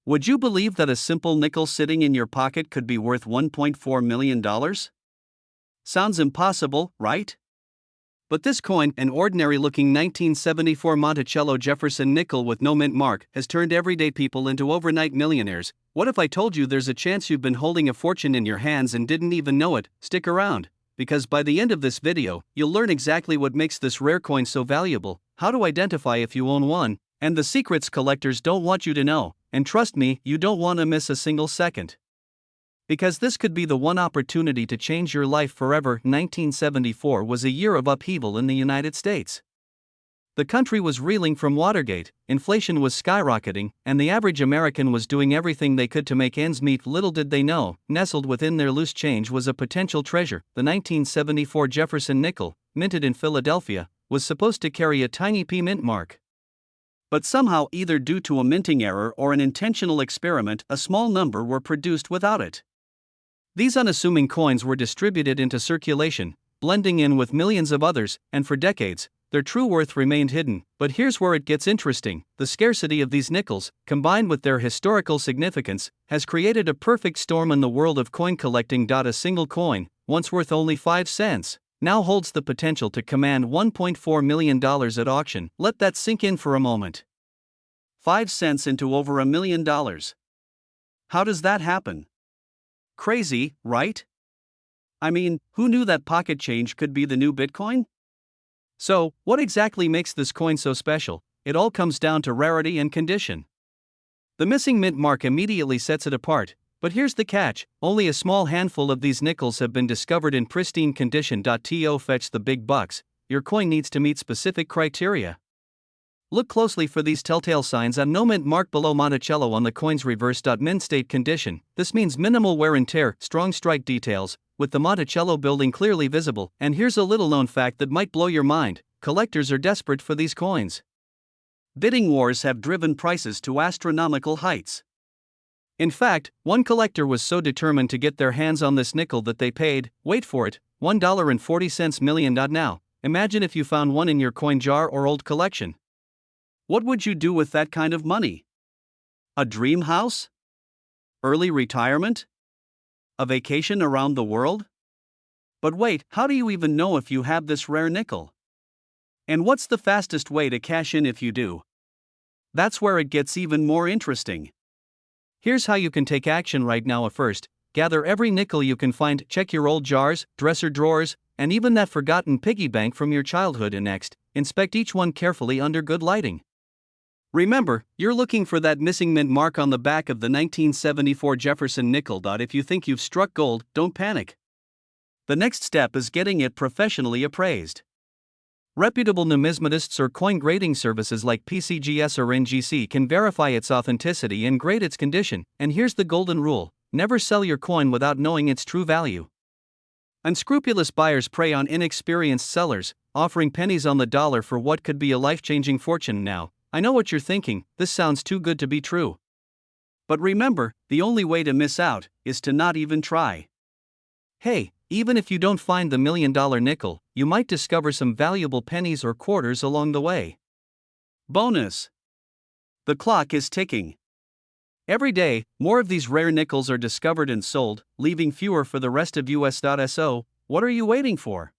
Would you believe that a simple nickel sitting in your pocket could be worth $1.4 million? Sounds impossible, right? But this coin, an ordinary-looking 1974 Monticello Jefferson nickel with no mint mark, has turned everyday people into overnight millionaires. What if I told you there's a chance you've been holding a fortune in your hands and didn't even know it? Stick around, because by the end of this video, you'll learn exactly what makes this rare coin so valuable, how to identify if you own one, and the secrets collectors don't want you to know. And trust me, you don't want to miss a single second. Because this could be the one opportunity to change your life forever. 1974 was a year of upheaval in the United States. The country was reeling from Watergate, inflation was skyrocketing, and the average American was doing everything they could to make ends meet. Little did they know, nestled within their loose change was a potential treasure. The 1974 Jefferson nickel, minted in Philadelphia, was supposed to carry a tiny P mint mark. But somehow, either due to a minting error or an intentional experiment, a small number were produced without it. These unassuming coins were distributed into circulation, blending in with millions of others, and for decades, their true worth remained hidden. But here's where it gets interesting. The scarcity of these nickels, combined with their historical significance, has created a perfect storm in the world of coin collecting. A single coin, once worth only 5 cents, now holds the potential to command $1.4 million at auction. Let that sink in for a moment. 5 cents into over $1 million. How does that happen? Crazy, right? I mean, who knew that pocket change could be the new Bitcoin? So, what exactly makes this coin so special? It all comes down to rarity and condition. The missing mint mark immediately sets it apart. But here's the catch, only a small handful of these nickels have been discovered in pristine condition. To fetch the big bucks, your coin needs to meet specific criteria. Look closely for these telltale signs. No mint mark below Monticello on the coin's reverse. Mint state condition, this means minimal wear and tear, strong strike details, with the Monticello building clearly visible. And here's a little known fact that might blow your mind, collectors are desperate for these coins. Bidding wars have driven prices to astronomical heights. In fact, one collector was so determined to get their hands on this nickel that they paid, wait for it, $1.40 million. Now, imagine if you found one in your coin jar or old collection. What would you do with that kind of money? A dream house? Early retirement? A vacation around the world? But wait, how do you even know if you have this rare nickel? And what's the fastest way to cash in if you do? That's where it gets even more interesting. Here's how you can take action right now. First, gather every nickel you can find, check your old jars, dresser drawers, and even that forgotten piggy bank from your childhood. And next, inspect each one carefully under good lighting. Remember, you're looking for that missing mint mark on the back of the 1974 Jefferson nickel. If you think you've struck gold, don't panic. The next step is getting it professionally appraised. Reputable numismatists or coin grading services like PCGS or NGC can verify its authenticity and grade its condition. And here's the golden rule: never sell your coin without knowing its true value. Unscrupulous buyers prey on inexperienced sellers, offering pennies on the dollar for what could be a life-changing fortune. Now, I know what you're thinking, this sounds too good to be true. But remember, the only way to miss out is to not even try. Hey, even if you don't find the $1 million nickel, you might discover some valuable pennies or quarters along the way. Bonus! The clock is ticking. Every day, more of these rare nickels are discovered and sold, leaving fewer for the rest of us.so. What are you waiting for?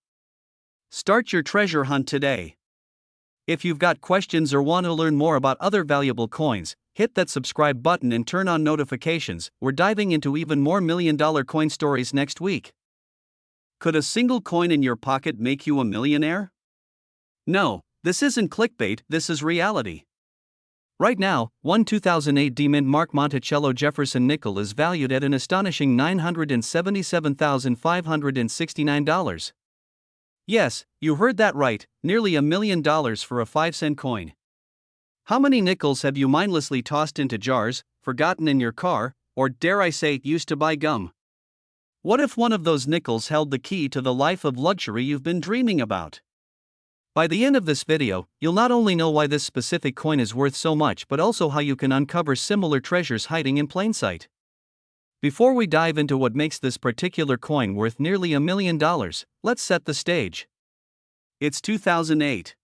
Start your treasure hunt today. If you've got questions or want to learn more about other valuable coins, hit that subscribe button and turn on notifications. We're diving into even more $1 million coin stories next week. Could a single coin in your pocket make you a millionaire? No, this isn't clickbait, this is reality. Right now, one 2008 D-Mint Mark Monticello Jefferson nickel is valued at an astonishing $977,569. Yes, you heard that right, nearly $1 million for a 5-cent coin. How many nickels have you mindlessly tossed into jars, forgotten in your car, or dare I say, used to buy gum? What if one of those nickels held the key to the life of luxury you've been dreaming about? By the end of this video, you'll not only know why this specific coin is worth so much but also how you can uncover similar treasures hiding in plain sight. Before we dive into what makes this particular coin worth nearly $1 million, let's set the stage. It's 2008.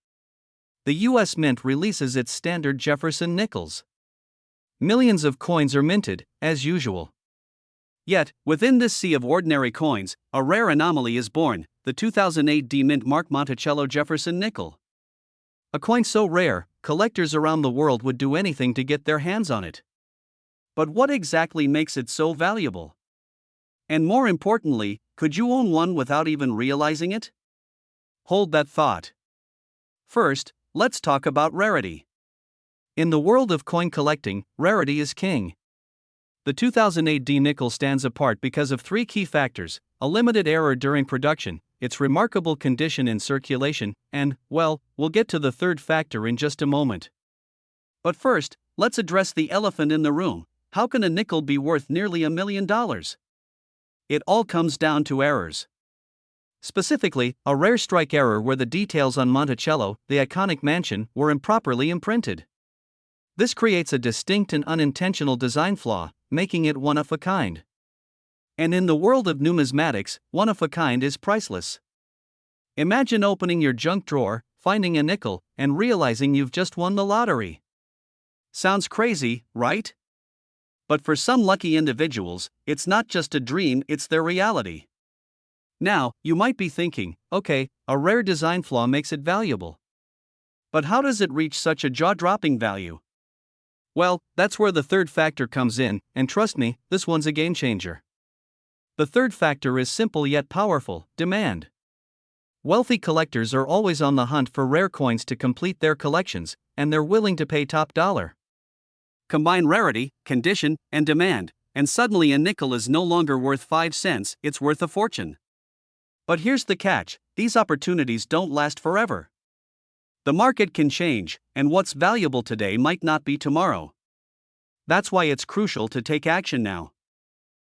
The U.S. Mint releases its standard Jefferson nickels. millions of coins are minted, as usual. Yet, within this sea of ordinary coins, a rare anomaly is born, the 2008 D-Mint Mark Monticello Jefferson nickel. A coin so rare, collectors around the world would do anything to get their hands on it. But what exactly makes it so valuable? And more importantly, could you own one without even realizing it? Hold that thought. First, let's talk about rarity. In the world of coin collecting, rarity is king. The 2008 D nickel stands apart because of three key factors: a limited error during production, its remarkable condition in circulation, and, well, we'll get to the third factor in just a moment. But first, let's address the elephant in the room. How can a nickel be worth nearly $1 million? It all comes down to errors. Specifically, a rare strike error where the details on Monticello, the iconic mansion, were improperly imprinted. This creates a distinct and unintentional design flaw, making it one of a kind. And in the world of numismatics, one of a kind is priceless. Imagine opening your junk drawer, finding a nickel, and realizing you've just won the lottery. Sounds crazy, right? But for some lucky individuals, it's not just a dream, it's their reality. Now, you might be thinking, okay, a rare design flaw makes it valuable. But how does it reach such a jaw-dropping value? Well, that's where the third factor comes in, and trust me, this one's a game changer. The third factor is simple yet powerful: demand. Wealthy collectors are always on the hunt for rare coins to complete their collections, and they're willing to pay top dollar. Combine rarity, condition, and demand, and suddenly a nickel is no longer worth 5 cents, it's worth a fortune. But here's the catch: these opportunities don't last forever. The market can change, and what's valuable today might not be tomorrow. That's why it's crucial to take action now.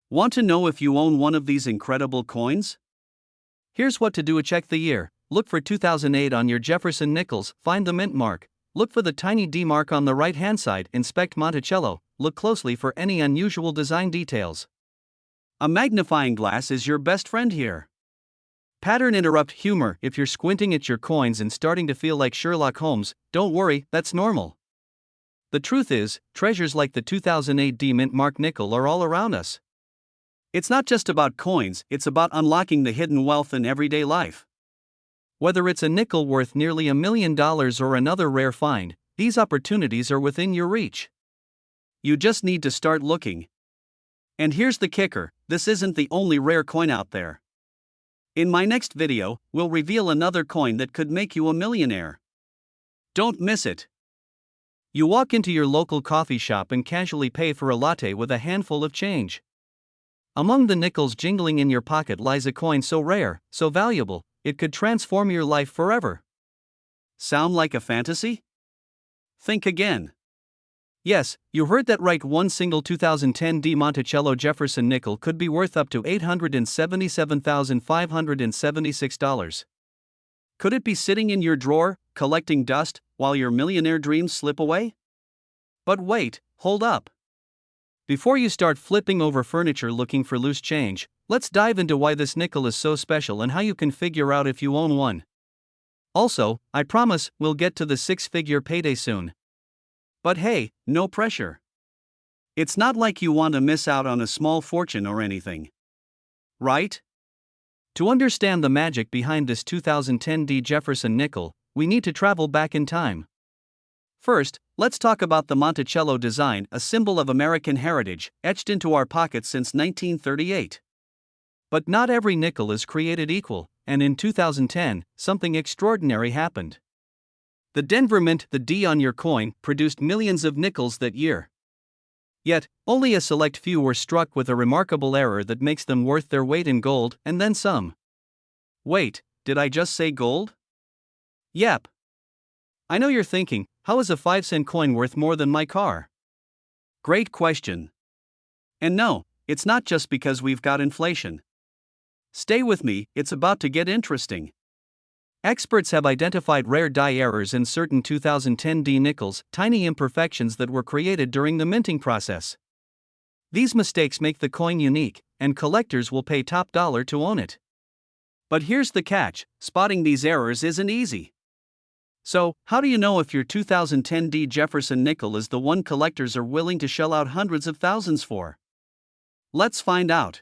Want to know if you own one of these incredible coins? Here's what to do: check the year. Look for 2008 on your Jefferson nickels, find the mint mark. Look for the tiny D mark on the right-hand side, inspect Monticello, look closely for any unusual design details. A magnifying glass is your best friend here. Pattern interrupt humor: if you're squinting at your coins and starting to feel like Sherlock Holmes, don't worry, that's normal. The truth is, treasures like the 2008 D Mint Mark nickel are all around us. It's not just about coins, it's about unlocking the hidden wealth in everyday life. Whether it's a nickel worth nearly $1 million or another rare find, these opportunities are within your reach. You just need to start looking. And here's the kicker: this isn't the only rare coin out there. In my next video, we'll reveal another coin that could make you a millionaire. Don't miss it. You walk into your local coffee shop and casually pay for a latte with a handful of change. Among the nickels jingling in your pocket lies a coin so rare, so valuable, it could transform your life forever. Sound like a fantasy? Think again. Yes, you heard that right. One single 2010 D Monticello Jefferson nickel could be worth up to $877,576. Could it be sitting in your drawer, collecting dust, while your millionaire dreams slip away? But wait, hold up. Before you start flipping over furniture looking for loose change, let's dive into why this nickel is so special and how you can figure out if you own one. Also, I promise, we'll get to the six-figure payday soon. But hey, no pressure. It's not like you want to miss out on a small fortune or anything. Right? To understand the magic behind this 2010 D Jefferson nickel, we need to travel back in time. First, let's talk about the Monticello design, a symbol of American heritage, etched into our pockets since 1938. But not every nickel is created equal, and in 2010, something extraordinary happened. The Denver Mint, the D on your coin, produced millions of nickels that year. Yet, only a select few were struck with a remarkable error that makes them worth their weight in gold, and then some. Wait, did I just say gold? Yep. I know you're thinking, how is a 5-cent coin worth more than my car? Great question. And no, it's not just because we've got inflation. Stay with me, it's about to get interesting. Experts have identified rare die errors in certain 2010 D nickels, tiny imperfections that were created during the minting process. These mistakes make the coin unique, and collectors will pay top dollar to own it. But here's the catch: spotting these errors isn't easy. So, how do you know if your 2010 D Jefferson nickel is the one collectors are willing to shell out hundreds of thousands for? Let's find out.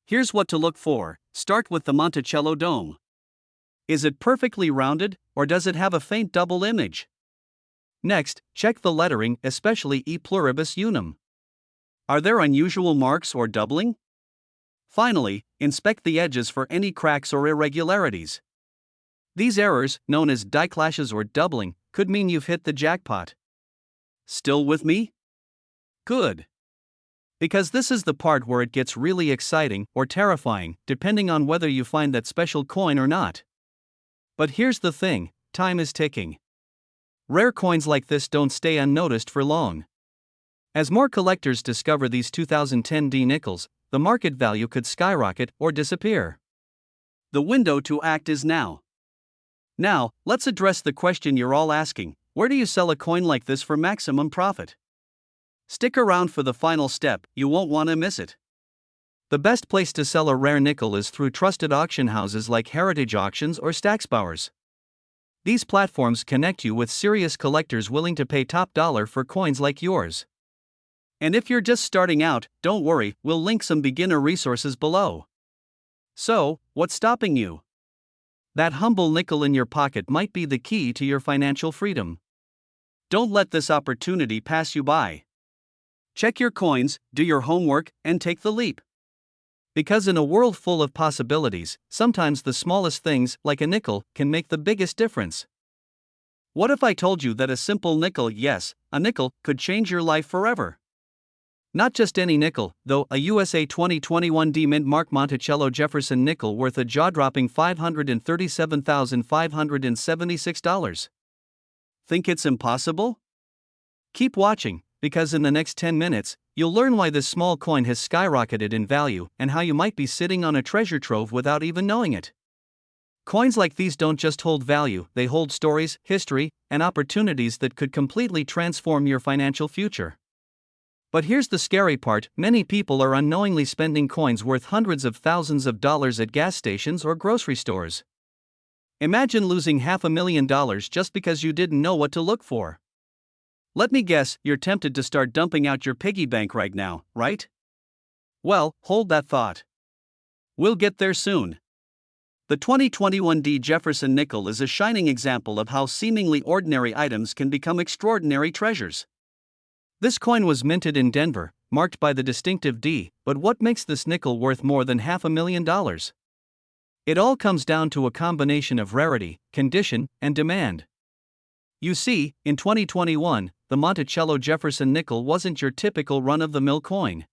Here's what to look for. Start with the Monticello dome. Is it perfectly rounded, or does it have a faint double image? Next, check the lettering, especially E pluribus unum. Are there unusual marks or doubling? Finally, inspect the edges for any cracks or irregularities. These errors, known as die clashes or doubling, could mean you've hit the jackpot. Still with me? Good. Because this is the part where it gets really exciting or terrifying, depending on whether you find that special coin or not. But here's the thing, time is ticking. Rare coins like this don't stay unnoticed for long. As more collectors discover these 2010 D nickels, the market value could skyrocket or disappear. The window to act is now. Now, let's address the question you're all asking: where do you sell a coin like this for maximum profit? Stick around for the final step, you won't want to miss it. The best place to sell a rare nickel is through trusted auction houses like Heritage Auctions or Stacksbauers. These platforms connect you with serious collectors willing to pay top dollar for coins like yours. And if you're just starting out, don't worry, we'll link some beginner resources below. So, what's stopping you? That humble nickel in your pocket might be the key to your financial freedom. Don't let this opportunity pass you by. Check your coins, do your homework, and take the leap. Because in a world full of possibilities, sometimes the smallest things, like a nickel, can make the biggest difference. What if I told you that a simple nickel, yes, a nickel, could change your life forever? Not just any nickel, though, a USA 2021 D Mint Mark Monticello Jefferson nickel worth a jaw-dropping $537,576. Think it's impossible? Keep watching, because in the next 10 minutes, you'll learn why this small coin has skyrocketed in value and how you might be sitting on a treasure trove without even knowing it. Coins like these don't just hold value, they hold stories, history, and opportunities that could completely transform your financial future. But here's the scary part: many people are unknowingly spending coins worth hundreds of thousands of dollars at gas stations or grocery stores. Imagine losing $500,000 just because you didn't know what to look for. Let me guess, you're tempted to start dumping out your piggy bank right now, right? Well, hold that thought. We'll get there soon. The 2021 D Jefferson nickel is a shining example of how seemingly ordinary items can become extraordinary treasures. This coin was minted in Denver, marked by the distinctive D, but what makes this nickel worth more than $500,000? It all comes down to a combination of rarity, condition, and demand. You see, in 2021, the Monticello Jefferson nickel wasn't your typical run-of-the-mill coin.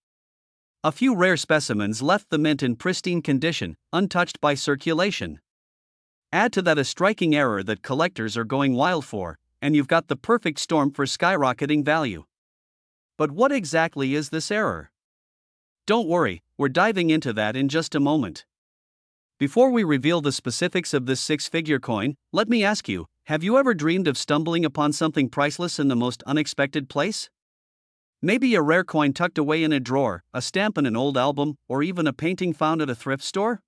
A few rare specimens left the mint in pristine condition, untouched by circulation. Add to that a striking error that collectors are going wild for, and you've got the perfect storm for skyrocketing value. But what exactly is this error? Don't worry, we're diving into that in just a moment. Before we reveal the specifics of this six-figure coin, let me ask you, have you ever dreamed of stumbling upon something priceless in the most unexpected place? Maybe a rare coin tucked away in a drawer, a stamp in an old album, or even a painting found at a thrift store?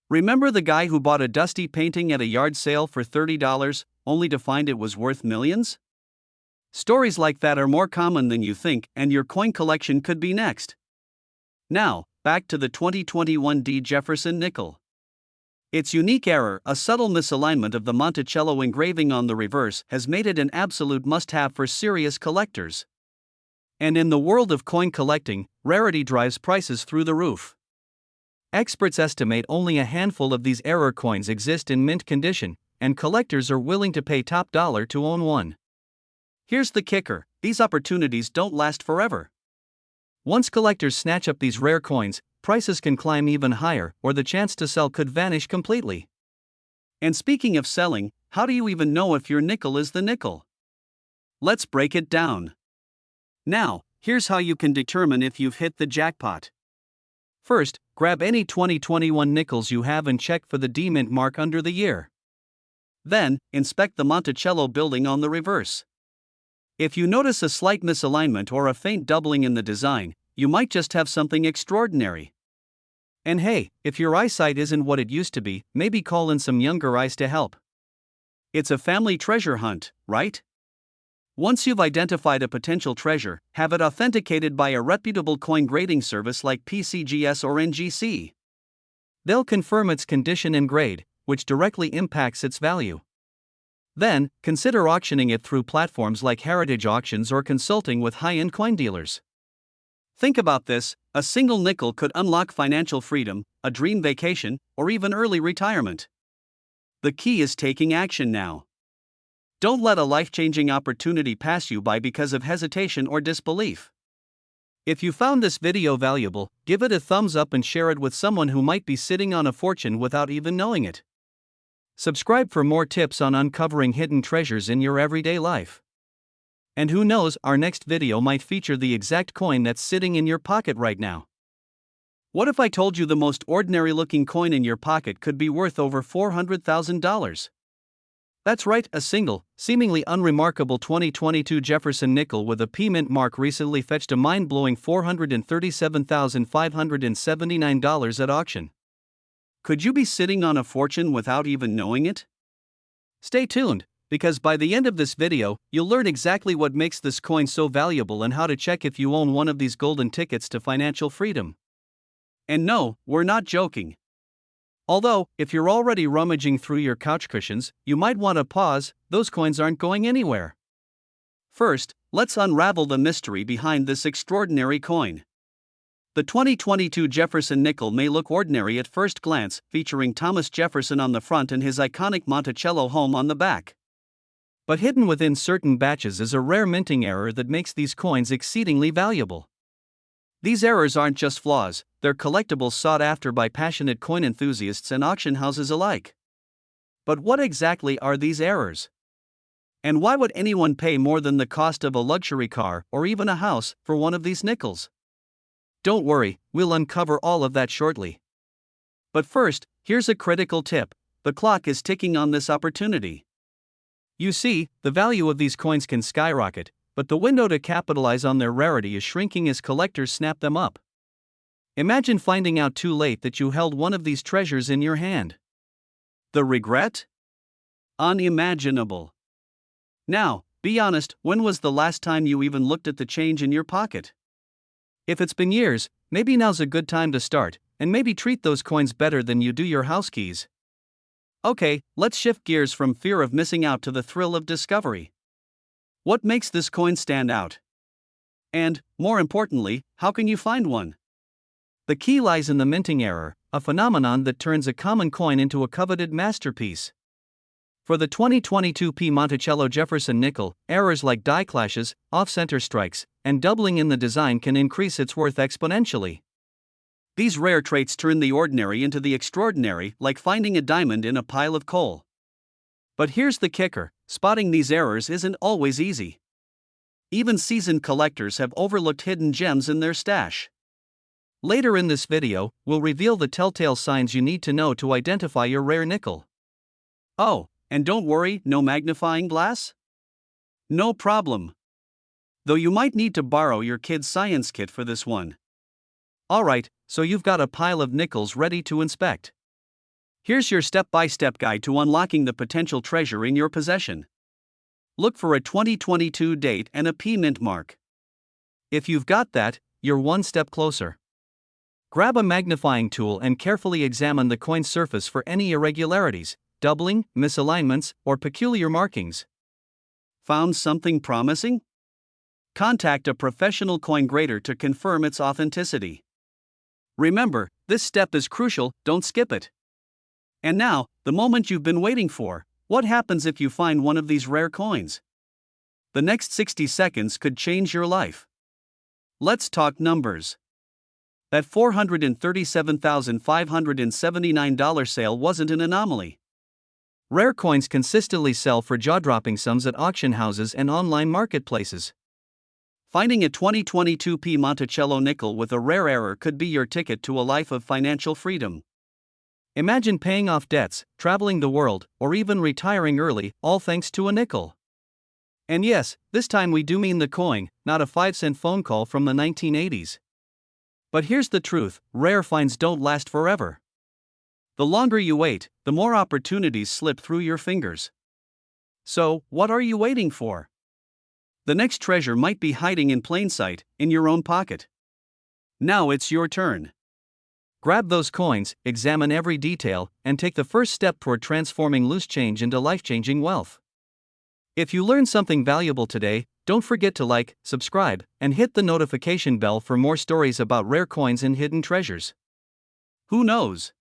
Remember the guy who bought a dusty painting at a yard sale for $30, only to find it was worth millions? Stories like that are more common than you think, and your coin collection could be next. Now, back to the 2021 D Jefferson nickel. Its unique error, a subtle misalignment of the Monticello engraving on the reverse, has made it an absolute must-have for serious collectors. And in the world of coin collecting, rarity drives prices through the roof. Experts estimate only a handful of these error coins exist in mint condition, and collectors are willing to pay top dollar to own one. Here's the kicker: these opportunities don't last forever. Once collectors snatch up these rare coins, prices can climb even higher, or the chance to sell could vanish completely. And speaking of selling, how do you even know if your nickel is the nickel? Let's break it down. Now, here's how you can determine if you've hit the jackpot. First, grab any 2021 nickels you have and check for the D Mint mark under the year. Then, inspect the Monticello building on the reverse. If you notice a slight misalignment or a faint doubling in the design, you might just have something extraordinary. And hey, if your eyesight isn't what it used to be, maybe call in some younger eyes to help. It's a family treasure hunt, right? Once you've identified a potential treasure, have it authenticated by a reputable coin grading service like PCGS or NGC. They'll confirm its condition and grade, which directly impacts its value. Then, consider auctioning it through platforms like Heritage Auctions or consulting with high-end coin dealers. Think about this: a single nickel could unlock financial freedom, a dream vacation, or even early retirement. The key is taking action now. Don't let a life-changing opportunity pass you by because of hesitation or disbelief. If you found this video valuable, give it a thumbs up and share it with someone who might be sitting on a fortune without even knowing it. Subscribe for more tips on uncovering hidden treasures in your everyday life. And who knows, our next video might feature the exact coin that's sitting in your pocket right now. What if I told you the most ordinary looking coin in your pocket could be worth over $400,000? That's right, a single, seemingly unremarkable 2022 Jefferson nickel with a P mint mark recently fetched a mind-blowing $437,579 at auction. Could you be sitting on a fortune without even knowing it? Stay tuned, because by the end of this video, you'll learn exactly what makes this coin so valuable and how to check if you own one of these golden tickets to financial freedom. And no, we're not joking. Although, if you're already rummaging through your couch cushions, you might want to pause. Those coins aren't going anywhere. First, let's unravel the mystery behind this extraordinary coin. The 2022 Jefferson nickel may look ordinary at first glance, featuring Thomas Jefferson on the front and his iconic Monticello home on the back. But hidden within certain batches is a rare minting error that makes these coins exceedingly valuable. These errors aren't just flaws, they're collectibles sought after by passionate coin enthusiasts and auction houses alike. But what exactly are these errors? And why would anyone pay more than the cost of a luxury car or even a house for one of these nickels? Don't worry, we'll uncover all of that shortly. But first, here's a critical tip: the clock is ticking on this opportunity. You see, the value of these coins can skyrocket, but the window to capitalize on their rarity is shrinking as collectors snap them up. Imagine finding out too late that you held one of these treasures in your hand. The regret? Unimaginable. Now, be honest, when was the last time you even looked at the change in your pocket? If it's been years, maybe now's a good time to start, and maybe treat those coins better than you do your house keys. Okay, let's shift gears from fear of missing out to the thrill of discovery. What makes this coin stand out? And, more importantly, how can you find one? The key lies in the minting error, a phenomenon that turns a common coin into a coveted masterpiece. For the 2022 P Monticello Jefferson nickel, errors like die clashes, off-center strikes, and doubling in the design can increase its worth exponentially. These rare traits turn the ordinary into the extraordinary, like finding a diamond in a pile of coal. But here's the kicker: spotting these errors isn't always easy. Even seasoned collectors have overlooked hidden gems in their stash. Later in this video, we'll reveal the telltale signs you need to know to identify your rare nickel. Oh, and don't worry, no magnifying glass? No problem. Though you might need to borrow your kid's science kit for this one. Alright, so you've got a pile of nickels ready to inspect. Here's your step-by-step guide to unlocking the potential treasure in your possession. Look for a 2022 date and a P mint mark. If you've got that, you're one step closer. Grab a magnifying tool and carefully examine the coin's surface for any irregularities, doubling, misalignments, or peculiar markings. Found something promising? Contact a professional coin grader to confirm its authenticity. Remember, this step is crucial, don't skip it. And now, the moment you've been waiting for: what happens if you find one of these rare coins? The next 60 seconds could change your life. Let's talk numbers. That $437,579 sale wasn't an anomaly. Rare coins consistently sell for jaw-dropping sums at auction houses and online marketplaces. Finding a 2022 P Monticello nickel with a rare error could be your ticket to a life of financial freedom. Imagine paying off debts, traveling the world, or even retiring early, all thanks to a nickel. And yes, this time we do mean the coin, not a 5-cent phone call from the 1980s. But here's the truth: rare finds don't last forever. The longer you wait, the more opportunities slip through your fingers. So, what are you waiting for? The next treasure might be hiding in plain sight, in your own pocket. Now it's your turn. Grab those coins, examine every detail, and take the first step toward transforming loose change into life-changing wealth. If you learned something valuable today, don't forget to like, subscribe, and hit the notification bell for more stories about rare coins and hidden treasures. Who knows?